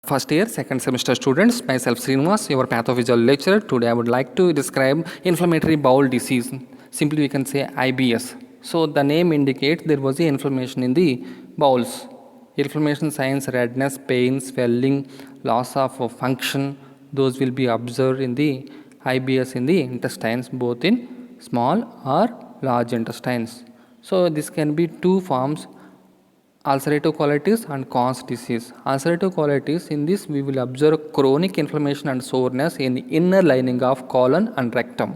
First year, second semester students, myself Srinivas, your pathophysiology lecturer. Today I would like to describe inflammatory bowel disease. Simply we can say IBS. So the name indicates there was the inflammation in the bowels. Inflammation signs redness, pain, swelling, loss of function. Those will be observed in the IBS in the intestines, both in small or large intestines. So this can be two forms, ulcerative colitis and Crohn's disease. Ulcerative colitis, in this we will observe chronic inflammation and soreness in the inner lining of colon and rectum.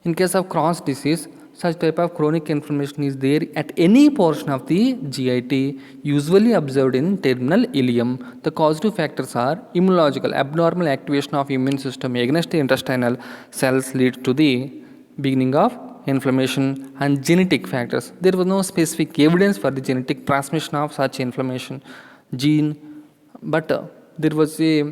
In case of Crohn's disease, such type of chronic inflammation is there at any portion of the GIT, usually observed in terminal ileum. The causative factors are immunological, abnormal activation of immune system against the intestinal cells leads to the beginning of inflammation, and genetic factors. There was no specific evidence for the genetic transmission of such inflammation gene, but there was a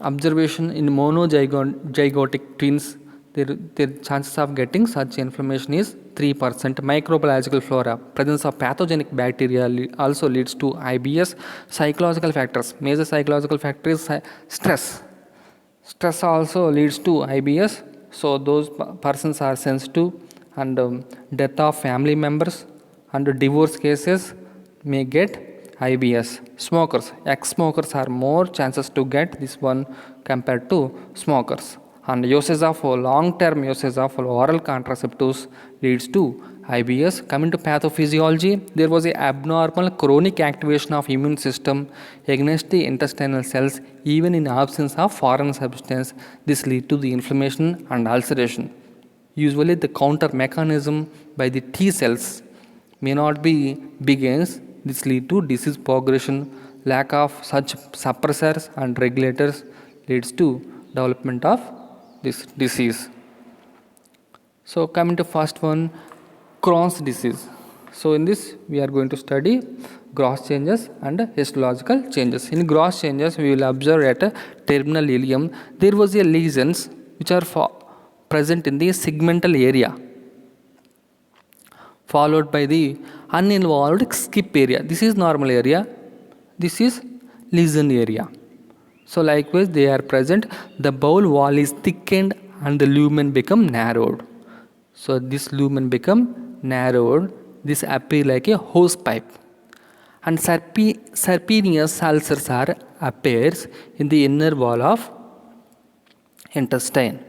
observation in monozygotic twins. Their chances of getting such inflammation is 3%. Microbiological flora, presence of pathogenic bacteria also leads to IBS. Psychological factors, major psychological factor is stress. Stress also leads to IBS. So those persons are sensitive, and death of family members and divorce cases may get IBS. Smokers, ex-smokers are more chances to get this one compared to smokers. And usage of long-term usage of oral contraceptives leads to IBS. Coming to pathophysiology, there was a abnormal chronic activation of immune system against the intestinal cells even in absence of foreign substance. This lead to the inflammation and ulceration. Usually the counter mechanism by the T cells may not be begins. This lead to disease progression. Lack of such suppressors and regulators leads to development of this disease. So coming to first one, Crohn's disease. So in this we are going to study gross changes and histological changes. In gross changes we will observe at a terminal ileum there was a lesions which are present in the segmental area, followed by the uninvolved skip area. This is normal area, this is lesion area. So likewise they are present, the bowel wall is thickened and the lumen become narrowed. So this lumen become narrowed, this appear like a hose pipe. And serpineous ulcers are appears in the inner wall of intestine.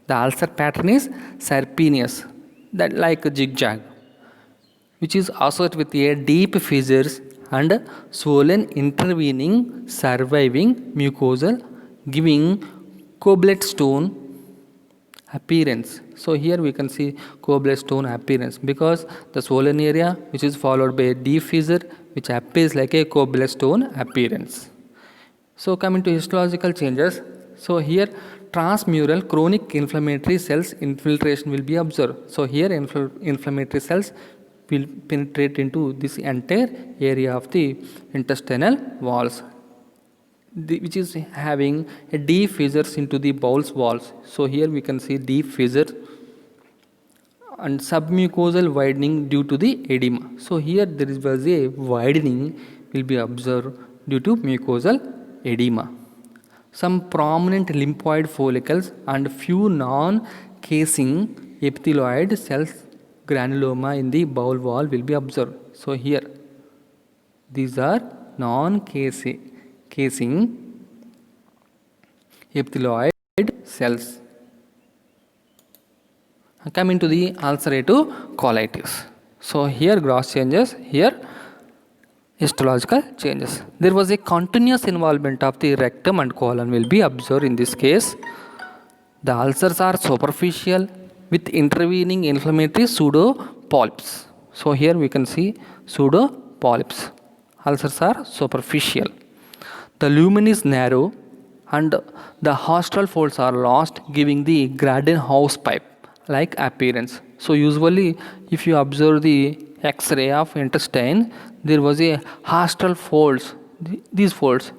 The ulcer pattern is serpineous, that like a zigzag, which is associated with a deep fissures and swollen intervening surviving mucosal, giving Coblet stone appearance. So here we can see Coblet stone appearance because the swollen area which is followed by a deep fissure which appears like a Coblet stone appearance. So coming to histological changes, so here transmural chronic inflammatory cells infiltration will be observed. So here inflammatory cells will penetrate into this entire area of the intestinal walls, which is having a deep fissures into the bowels walls. So here we can see deep fissure and submucosal widening due to the edema. So here there was a widening will be observed due to mucosal edema. Some prominent lymphoid follicles and few non-casing epithelioid cells granuloma in the bowel wall will be observed. So here these are non-casing epithelioid cells. Coming to the ulcerative colitis. So here gross changes, here histological changes. There was a continuous involvement of the rectum and colon will be observed in this case. The ulcers are superficial with intervening inflammatory pseudo polyps. So here we can see pseudo polyps. Ulcers are superficial. The lumen is narrow and the haustral folds are lost, giving the Graden house pipe like appearance. So usually if you observe the X-ray of intestine, there was a haustral folds, these folds.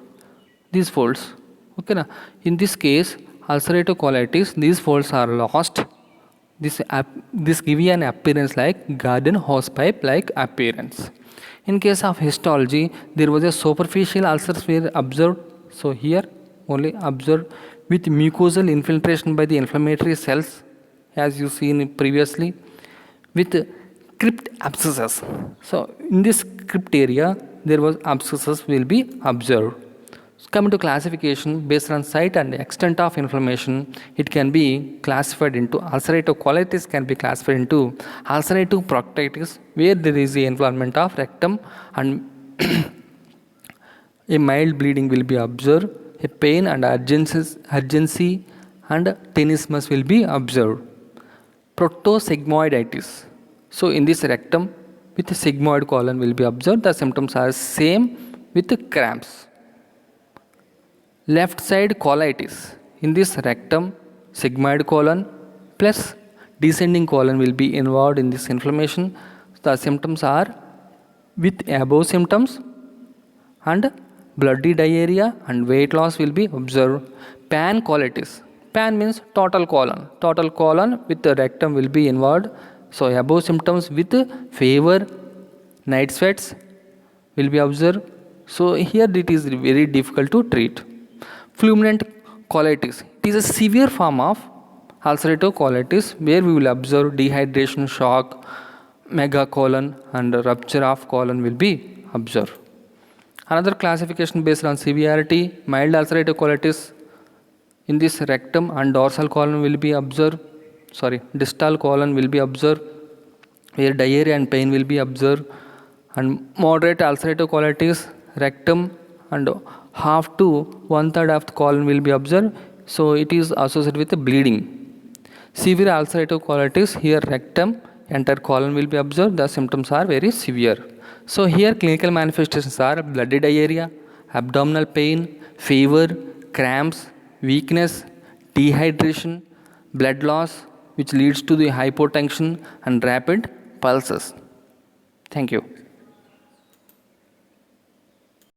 Okay, na? In this case, ulcerative colitis, these folds are lost. This gives an appearance like garden hosepipe like appearance. In case of histology, there was a superficial ulcers were observed, So here only observed with mucosal infiltration by the inflammatory cells, as you seen previously, with crypt abscesses. So in this crypt area, there was abscesses will be observed. So coming to classification, based on site and extent of inflammation, it can be classified into ulcerative colitis can be classified into ulcerative proctitis, where there is the involvement of rectum and a mild bleeding will be observed, a pain and urgency and tenesmus will be observed. Protosigmoiditis. So in this rectum with the sigmoid colon will be observed. The symptoms are same with the cramps. Left side colitis. In this rectum, sigmoid colon plus descending colon will be involved in this inflammation. The symptoms are with above symptoms and bloody diarrhea and weight loss will be observed. Pancolitis. Pan means total colon. Total colon with the rectum will be involved. So above symptoms with fever, night sweats will be observed. So here it is very difficult to treat. Fulminant colitis. It is a severe form of ulcerative colitis where we will observe dehydration, shock, megacolon and rupture of colon will be observed. Another classification based on severity, mild ulcerative colitis in this rectum and dorsal colon will be observed. Distal colon will be observed where diarrhea and pain will be observed. And moderate ulcerative colitis, rectum and half to 1/3 of the colon will be observed. So it is associated with bleeding. Severe ulcerative colitis, here rectum, entire colon will be observed. The symptoms are very severe. So here clinical manifestations are bloody diarrhea, abdominal pain, fever, cramps, weakness, dehydration, blood loss, which leads to the hypotension and rapid pulses. Thank you.